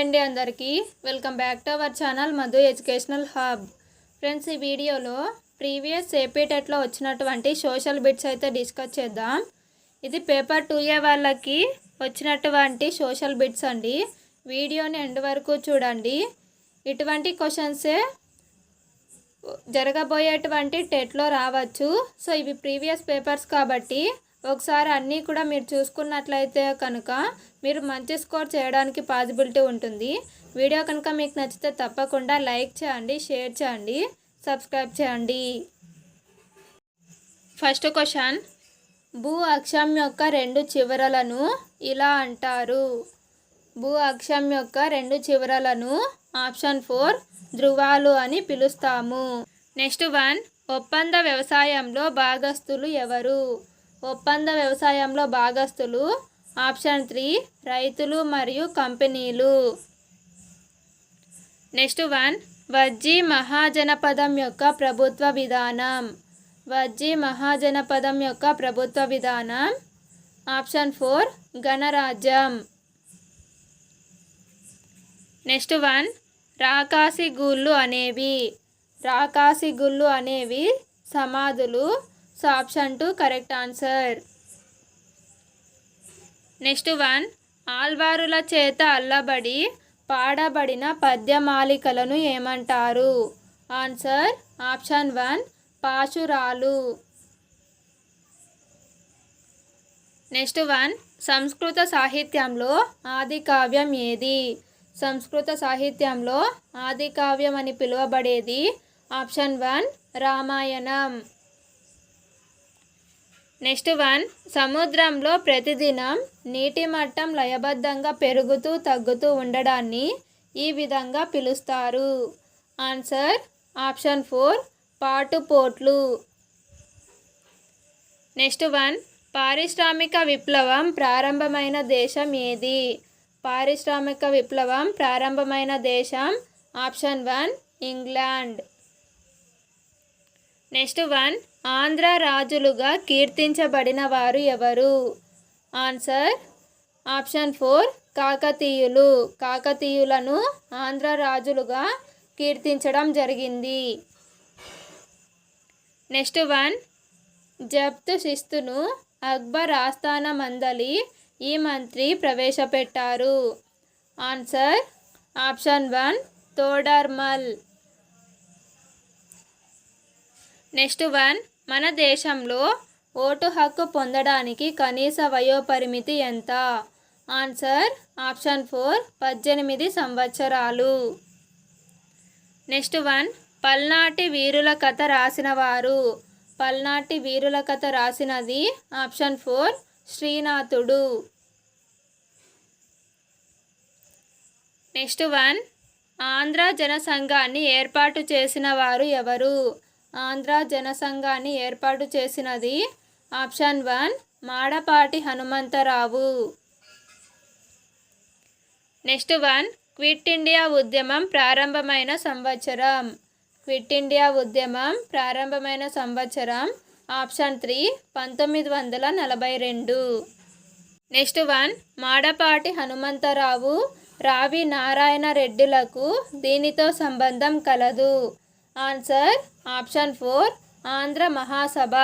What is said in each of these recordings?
Hi అండి అందరికీ welcome back to our channel Madhu educational hub. Friends, ఈ వీడియోలో ప్రీవియస్ ఏపీ టెట్లో వచ్చినటువంటి సోషల్ బిట్స్ అయితే డిస్కస్ చేద్దాం. ఇది పేపర్ 2A వాళ్ళకి వచ్చినటువంటి సోషల్ బిట్స్ అండి. వీడియోని ఎండ్ వరకు చూడండి. ఇటువంటి క్వశ్చన్సే జరగబోయేటువంటి టెట్లో రావచ్చు. సో ఇవి ప్రీవియస్ పేపర్స్ కాబట్టి ఒకసారి అన్నీ కూడా మీరు చూసుకున్నట్లయితే కనుక మీరు మంచి స్కోర్ చేయడానికి పాసిబిలిటీ ఉంటుంది. వీడియో కనుక మీకు నచ్చితే తప్పకుండా లైక్ చేయండి, షేర్ చేయండి, సబ్స్క్రైబ్ చేయండి. ఫస్ట్ క్వశ్చన్, భూ అక్షం యొక్క రెండు చివరలను ఇలా అంటారు. భూ అక్షం యొక్క రెండు చివరలను ఆప్షన్ 4 ధ్రువాలు అని పిలుస్తాము. నెక్స్ట్ వన్, ఒప్పంద వ్యవసాయంలో భాగస్థులు ఎవరు? ఒప్పంద వ్యవసాయంలో భాగస్థులు ఆప్షన్ 3 రైతులు మరియు కంపెనీలు. నెక్స్ట్ వన్, వజ్జీ మహాజనపదం యొక్క ప్రభుత్వ విధానం. వజ్జీ మహాజనపదం యొక్క ప్రభుత్వ విధానం ఆప్షన్ 4 గణరాజ్యం. నెక్స్ట్ వన్, రాకాసి గుళ్ళు అనేవి. రాకాసి గుళ్ళు అనేవి సమాధులు. So option 2 correct answer. Next one, ఆల్వారుల చేత అల్లబడి పాడబడిన పద్యమాలికలను ఏమంటారు? ఆన్సర్ ఆప్షన్ 1 పాశురాలు. నెక్స్ట్ వన్, సంస్కృత సాహిత్యంలో ఆది కావ్యం ఏది? సంస్కృత సాహిత్యంలో ఆది కావ్యం అని పిలువబడేది ఆప్షన్ 1 రామాయణం. నెక్స్ట్ వన్, సముద్రంలో ప్రతిదినం నీటి మట్టం లయబద్ధంగా పెరుగుతూ తగ్గుతూ ఉండడాన్ని ఈ విధంగా పిలుస్తారు. ఆన్సర్ ఆప్షన్ 4 పాటుపోట్లు. నెక్స్ట్ వన్, పారిశ్రామిక విప్లవం ప్రారంభమైన దేశం ఏది? పారిశ్రామిక విప్లవం ప్రారంభమైన దేశం option 1 England. Next one, Andhra రాజులుగా కీర్తించబడిన వారు ఎవరు? ఆన్సర్ ఆప్షన్ 4 కాకతీయులు. కాకతీయులను ఆంధ్ర రాజులుగా కీర్తించడం జరిగింది. నెక్స్ట్ వన్, జప్తు శిస్తును అక్బర్ ఆస్థాన మందలి ఈ మంత్రి ప్రవేశపెట్టారు. Answer option 1 Todarmal. Next one, మన దేశంలో ఓటు హక్కు పొందడానికి కనీస వయోపరిమితి ఎంత? ఆన్సర్ ఆప్షన్ 4 18 సంవత్సరాలు. నెక్స్ట్ వన్, పల్నాటి వీరుల కథ రాసిన వారు. పల్నాటి వీరుల కథ రాసినది ఆప్షన్ 4 శ్రీనాథుడు. నెక్స్ట్ వన్, ఆంధ్ర జనసంఘాన్ని ఏర్పాటు చేసిన వారు ఎవరు? ఆంధ్ర జనసంఘాన్ని ఏర్పాటు చేసినది option 1 Madapati Hanumantharao. Next one, quit India ఉద్యమం ప్రారంభమైన సంవత్సరం. క్విట్ ఇండియా ఉద్యమం ప్రారంభమైన సంవత్సరం option 3 1942. Next one, Madapati Hanumantharao Ravi Narayana రెడ్డిలకు దీనితో సంబంధం కలదు. Answer option 4 Andhra Mahasabha.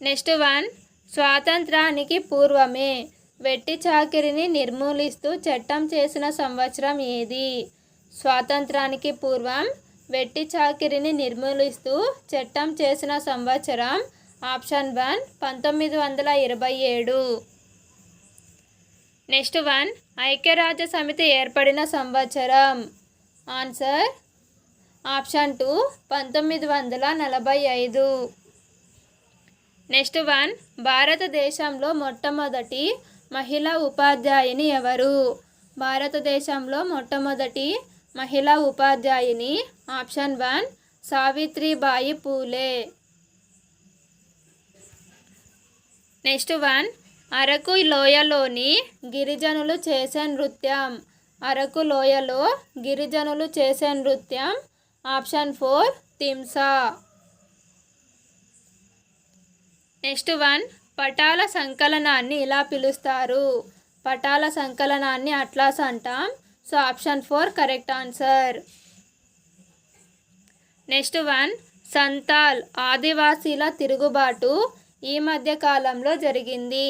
Next one, స్వాతంత్రానికి పూర్వమే వెట్టి చాకిరిని నిర్మూలిస్తూ చట్టం చేసిన సంవత్సరం ఏది? స్వాతంత్రానికి పూర్వం వెట్టి చాకిరిని నిర్మూలిస్తూ చట్టం చేసిన సంవత్సరం ఆప్షన్ 1 1927. నెక్స్ట్ వన్, ఐక్యరాజ్య సమితి ఏర్పడిన సంవత్సరం. Answer option 2 1945. నెక్స్ట్ వన్, భారతదేశంలో మొట్టమొదటి మహిళా ఉపాధ్యాయుని ఎవరు? భారతదేశంలో మొట్టమొదటి మహిళా ఉపాధ్యాయుని option 1 Savitribai Phule. Next one, Araku లోయలోని గిరిజనులు చేసే నృత్యం. అరకు లోయలో గిరిజనులు చేసే నృత్యం ఆప్షన్ 4 తింసా. నెక్స్ట్ వన్, పటాల సంకలనాన్ని ఇలా పిలుస్తారు. పటాల సంకలనాన్ని అట్లాస్ అంటాం. So option 4 correct answer. Next one, Santal ఆదివాసీల తిరుగుబాటు ఈ మధ్య కాలంలో జరిగింది.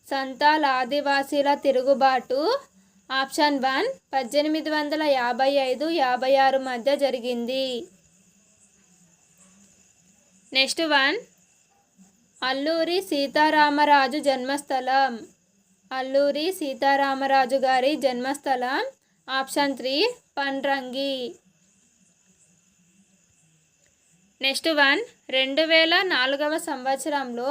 సంతాల్ ఆదివాసీల తిరుగుబాటు ఆప్షన్ 1 1855-56 మధ్య జరిగింది. నెక్స్ట్ వన్, అల్లూరి సీతారామరాజు జన్మస్థలం. అల్లూరి సీతారామరాజు గారి జన్మస్థలం ఆప్షన్ 3 పండ్రంగి. నెక్స్ట్ వన్, 2004 సంవత్సరంలో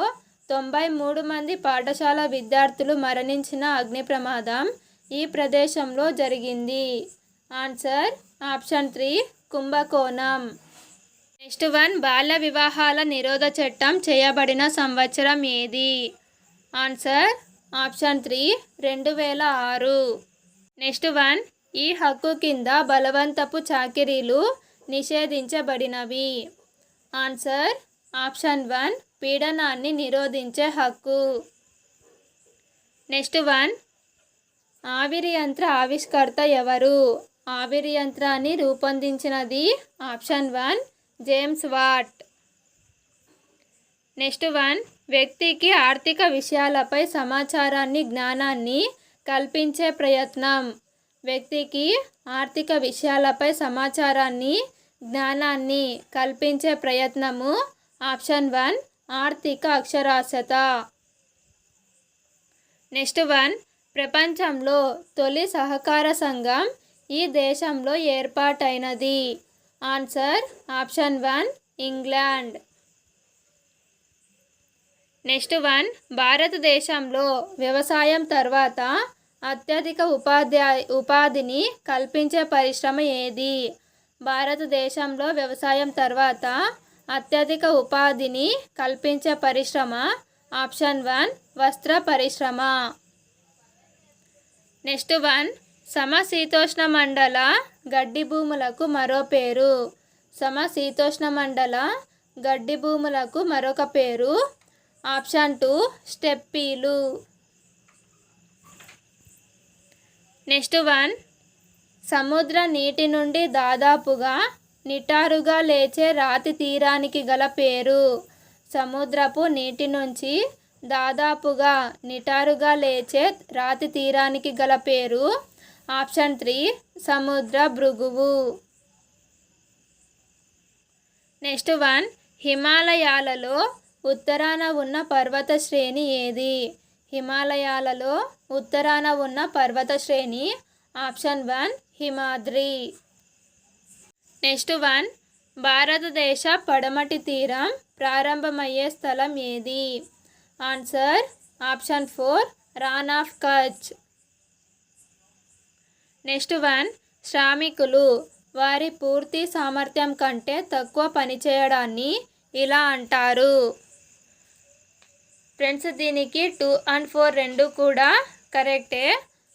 93 మంది పాఠశాల విద్యార్థులు మరణించిన అగ్ని ప్రమాదం ఈ ప్రదేశంలో జరిగింది. ఆన్సర్ ఆప్షన్ 3 కుంభకోణం. నెక్స్ట్ వన్, బాల్య వివాహాల నిరోధ చట్టం చేయబడిన సంవత్సరం ఏది? Answer option 3 2006. నెక్స్ట్ వన్, ఈ హక్కు కింద బలవంతపు చాకిరీలు నిషేధించబడినవి. ఆన్సర్ ఆప్షన్ 1 పీడనాన్ని నిరోధించే హక్కు. నెక్స్ట్ వన్, ఆవిరి యంత్ర ఆవిష్కర్త ఎవరు? ఆవిరి యంత్రాన్ని రూపొందించినది option 1 James Watt. Next one, వ్యక్తికి ఆర్థిక విషయాలపై సమాచారాన్ని జ్ఞానాన్ని కల్పించే ప్రయత్నం. వ్యక్తికి ఆర్థిక విషయాలపై సమాచారాన్ని జ్ఞానాన్ని కల్పించే ప్రయత్నము ఆప్షన్ 1 ఆర్థిక అక్షరాస్యత. నెక్స్ట్ వన్, ప్రపంచంలో తొలి సహకార సంఘం ఈ దేశంలో ఏర్పాటైనది. Answer option 1 England. Next one, భారతదేశంలో వ్యవసాయం తర్వాత అత్యధిక ఉపాధిని కల్పించే పరిశ్రమ ఏది? భారతదేశంలో వ్యవసాయం తర్వాత అత్యధిక ఉపాధిని కల్పించే పరిశ్రమ ఆప్షన్ 1 వస్త్ర పరిశ్రమ. నెక్స్ట్ వన్, సమశీతోష్ణ మండల గడ్డి భూములకు మరో పేరు. సమశీతోష్ణ మండల గడ్డి భూములకు మరొక పేరు ఆప్షన్ 2 స్టెప్పీలు. నెక్స్ట్ వన్, సముద్ర నీటి నుండి దాదాపుగా నిటారుగా లేచే రాతి తీరానికి గల పేరు. సముద్రపు నీటి నుంచి దాదాపుగా నిటారుగా లేచే రాతి తీరానికి గల పేరు ఆప్షన్ 3 సముద్ర భృగువు. నెక్స్ట్ వన్, హిమాలయాలలో ఉత్తరాన ఉన్న పర్వత శ్రేణి ఏది? హిమాలయాలలో ఉత్తరాన ఉన్న పర్వత శ్రేణి ఆప్షన్ 1 హిమాద్రి. నెక్స్ట్ వన్, భారతదేశ పడమటి తీరం ప్రారంభమయ్యే స్థలం ఏది? Answer option 4 Rann of Kutch. Next one, శ్రామికులు వారి పూర్తి సామర్థ్యం కంటే తక్కువ పనిచేయడాన్ని ఇలా అంటారు. ఫ్రెండ్స్ దీనికి 2 and 4 రెండు కూడా కరెక్టే.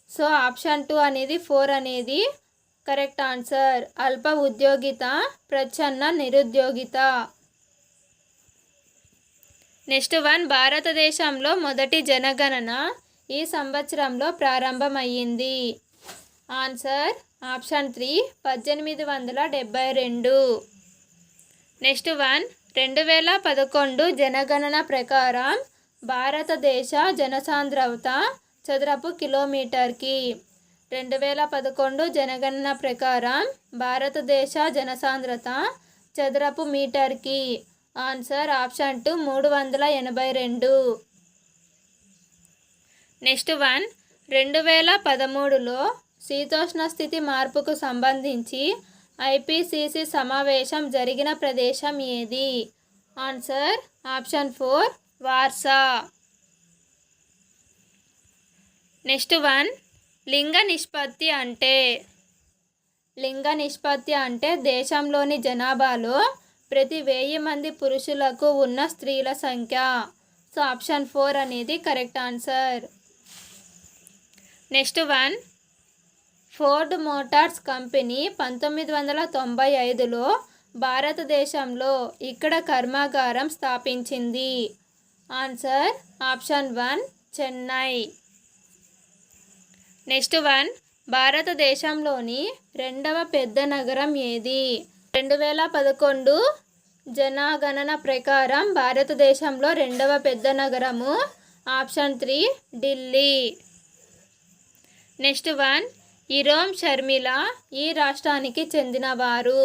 సో ఆప్షన్ 2 అనేది 4 అనేది కరెక్ట్ ఆన్సర్. అల్ప ఉద్యోగిత, ప్రచ్ఛన్న నిరుద్యోగిత. నెక్స్ట్ వన్, భారతదేశంలో మొదటి జనగణన ఈ సంవత్సరంలో ప్రారంభమయ్యింది. Answer option 3 1872. నెక్స్ట్ వన్, 2011 జనగణన ప్రకారం భారతదేశ జనసాంద్రత చదరపు కిలోమీటర్కి. 2011 జనగణన ప్రకారం భారతదేశ జనసాంద్రత చదరపు మీటర్కి. Answer option 2 382. నెక్స్ట్ వన్, 2013లో శీతోష్ణ స్థితి మార్పుకు సంబంధించి IPCC సమావేశం జరిగిన ప్రదేశం ఏది? Answer option 4 Warsaw. Next one, లింగ నిష్పత్తి అంటే దేశంలోని జనాభాలో ప్రతి 1000 మంది పురుషులకు ఉన్న స్త్రీల సంఖ్య. సో ఆప్షన్ 4 అనేది correct answer. Next one, Ford Motors company 1995లో భారతదేశంలో ఇక్కడ కర్మాగారం స్థాపించింది. Answer option 1 Chennai. Next one, భారతదేశంలోని రెండవ పెద్ద నగరం ఏది? 2011 జనగణన ప్రకారం భారతదేశంలో రెండవ పెద్ద నగరము option 3 Delhi. Next one, Irom Sharmila ఈ రాష్ట్రానికి చెందినవారు?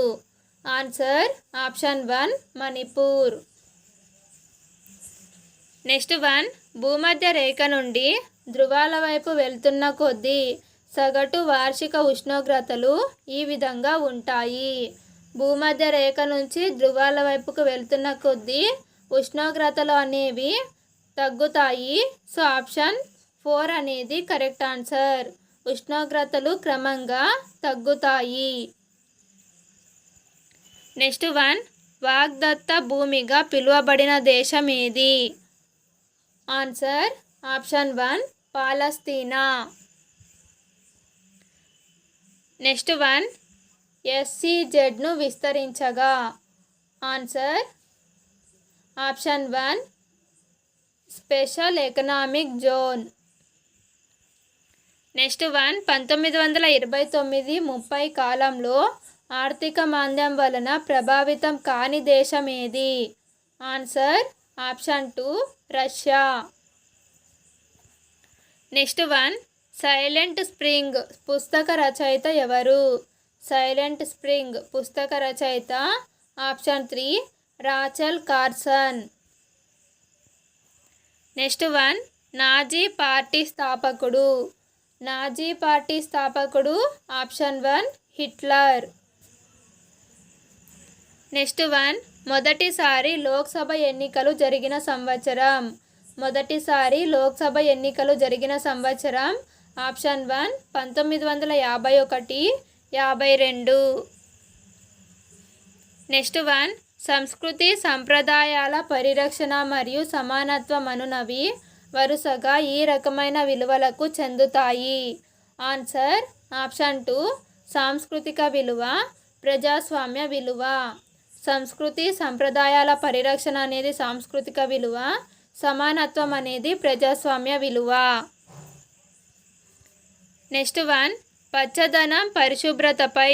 Answer option 1 Manipur. Next one, భూమధ్య రేఖ నుండి ధృవాల వైపు వెళ్తున్న కొద్దీ సగటు వార్షిక ఉష్ణోగ్రతలు ఈ విధంగా ఉంటాయి. భూమధ్య రేఖ నుంచి ధృవాల వైపుకు వెళ్తున్న కొద్దీ ఉష్ణోగ్రతలు అనేవి తగ్గుతాయి. సో ఆప్షన్ 4 అనేది కరెక్ట్ ఆన్సర్. ఉష్ణోగ్రతలు క్రమంగా తగ్గుతాయి. నెక్స్ట్ వన్, వాగ్దత్త భూమిగా పిలువబడిన దేశం ఏది? ఆన్సర్ ఆప్షన్ 1 పాలస్తీనా. నెక్స్ట్ వన్, SEZను విస్తరించగా? Answer option 1 special economic zone. Next one, 1929-30 కాలంలో ఆర్థిక మాంద్యం వలన ప్రభావితం కాని దేశం ఏది? Answer option 2 Russia. Next one, silent spring పుస్తక రచయిత ఎవరు? సైలెంట్ స్ప్రింగ్ పుస్తక రచయిత option 3 Rachel Carson. Next one, Nazi party స్థాపకుడు? నాజీ పార్టీ స్థాపకుడు ఆప్షన్ 1 హిట్లర్. నెక్స్ట్ వన్, మొదటిసారి లోక్సభ ఎన్నికలు జరిగిన సంవత్సరం? మొదటిసారి లోక్సభ ఎన్నికలు జరిగిన సంవత్సరం ఆప్షన్ 1 1951-52. నెక్స్ట్ వన్, సంస్కృతి సంప్రదాయాల పరిరక్షణ మరియు సమానత్వం అనునవి వరుసగా ఈ రకమైన విలువలకు చెందుతాయి? ఆన్సర్ ఆప్షన్ 2 సాంస్కృతిక విలువ, ప్రజాస్వామ్య విలువ. సంస్కృతి సంప్రదాయాల పరిరక్షణ అనేది సాంస్కృతిక విలువ, సమానత్వం అనేది ప్రజాస్వామ్య విలువ. నెక్స్ట్ వన్, పచ్చదనం పరిశుభ్రతపై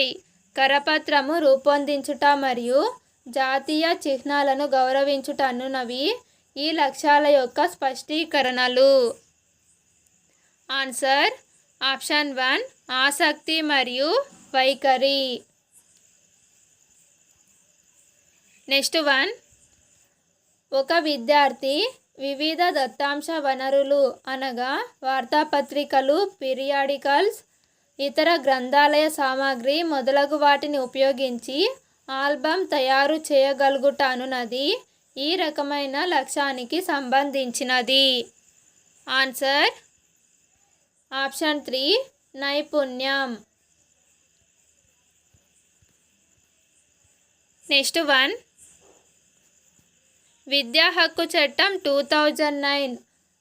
కరపత్రము రూపొందించుట మరియు జాతీయ చిహ్నాలను గౌరవించుట అనునవి ఈ లక్ష్యాల యొక్క స్పష్టీకరణలు? ఆన్సర్ ఆప్షన్ 1 ఆసక్తి మరియు వైఖరి. నెక్స్ట్ వన్, ఒక విద్యార్థి వివిధ దత్తాంశ వనరులు అనగా వార్తాపత్రికలు, పీరియాడికల్స్, ఇతర గ్రంథాలయ సామాగ్రి మొదలగు వాటిని ఉపయోగించి ఆల్బమ్ తయారు చేయగలుగుట అనునది ఈ రకమైన లక్ష్యానికి సంబంధించినది? ఆన్సర్ ఆప్షన్ 3 నైపుణ్యం. నెక్స్ట్ వన్, విద్యా హక్కు చట్టం 2009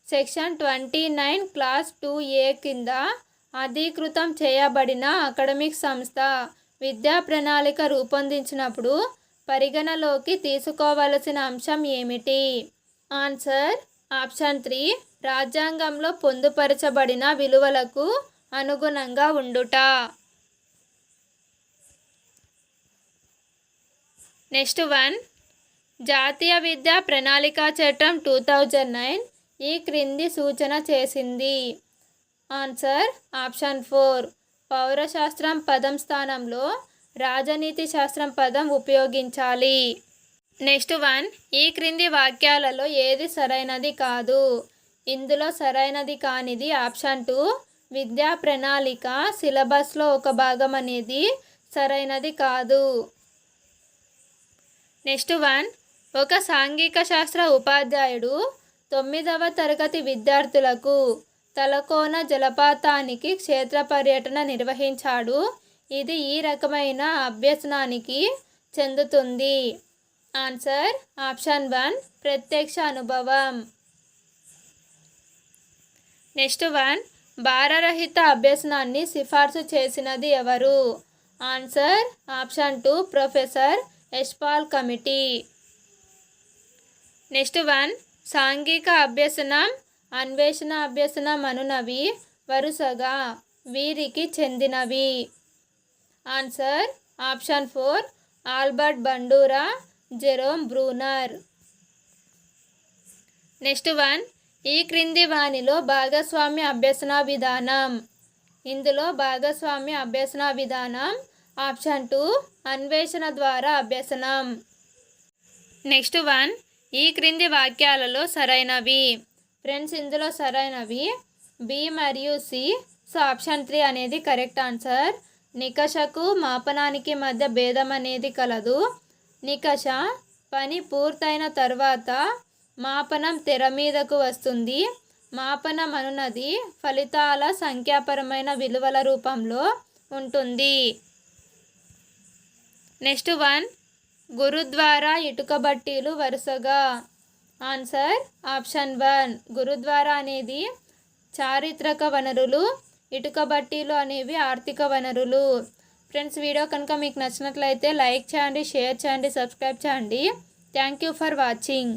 సెక్షన్ 29 క్లాస్ 2A కింద అధీకృతం చేయబడిన అకాడమిక్ సంస్థ విద్యా ప్రణాళిక రూపొందించినప్పుడు పరిగణలోకి తీసుకోవలసిన అంశం ఏమిటి? ఆన్సర్ ఆప్షన్ 3 రాజ్యాంగంలో పొందుపరచబడిన విలువలకు అనుగుణంగా ఉండుట. నెక్స్ట్ వన్, జాతీయ విద్యా ప్రణాళిక చట్టం 2009 ఈ క్రింది సూచన చేసింది? ఆన్సర్ ఆప్షన్ 4 పౌరశాస్త్రం పదం స్థానంలో రాజనీతి శాస్త్రం పదం ఉపయోగించాలి. నెక్స్ట్ వన్, ఈ క్రింది వాక్యాలలో ఏది సరైనది కాదు? ఇందులో సరైనది కానిది ఆప్షన్ 2 విద్యా ప్రణాళిక సిలబస్లో ఒక భాగం అనేది సరైనది కాదు. నెక్స్ట్ వన్, ఒక సాంఘిక శాస్త్ర ఉపాధ్యాయుడు 9వ తరగతి విద్యార్థులకు తలకోన జలపాతానికి క్షేత్ర పర్యటన నిర్వహించాడు. ఇది ఈ రకమైన అభ్యసనానికి చెందుతుంది? ఆన్సర్ ఆప్షన్ 1 ప్రత్యక్ష అనుభవం. నెక్స్ట్ వన్, భారరహిత అభ్యసనాన్ని సిఫార్సు చేసినది ఎవరు? Answer option 2 professor Yashpal committee. Next one, సాంఘిక అభ్యసనం, అన్వేషణ అభ్యసనం అనునవి వరుసగా వీరికి చెందినవి. Answer option 4 Albert Bandura, Jerome Bruner. Next one, ఈ క్రింది వానిలో భాగస్వామ్య అభ్యసన విధానం. ఇందులో భాగస్వామ్య అభ్యసన విధానం ఆప్షన్ 2 అన్వేషణ ద్వారా అభ్యసనం. నెక్స్ట్ వన్, ఈ క్రింది వాక్యాలలో సరైనవి. ఫ్రెండ్స్, ఇందులో సరైనవి బి మరియు సి. సో ఆప్షన్ 3 అనేది కరెక్ట్ ఆన్సర్. నికషకు మాపనానికి మధ్య భేదం అనేది కలదు. నికష పని పూర్తయిన తర్వాత మాపనం తెర మీదకు వస్తుంది. మాపనం అనున్నది ఫలితాల సంఖ్యాపరమైన విలువల రూపంలో ఉంటుంది. నెక్స్ట్ వన్, గురుద్వారా ఇటుక బట్టీలు వరుసగా. ఆన్సర్ ఆప్షన్ 1 గురుద్వారా అనేది చారిత్రక వనరులు, ఇటుక బట్టీలు అనేవి ఆర్థిక వనరులు. ఫ్రెండ్స్, వీడియో కనుక మీకు నచ్చినట్లయితే లైక్ చేయండి, షేర్ చేయండి, సబ్స్క్రైబ్ చేయండి. Thank you for watching.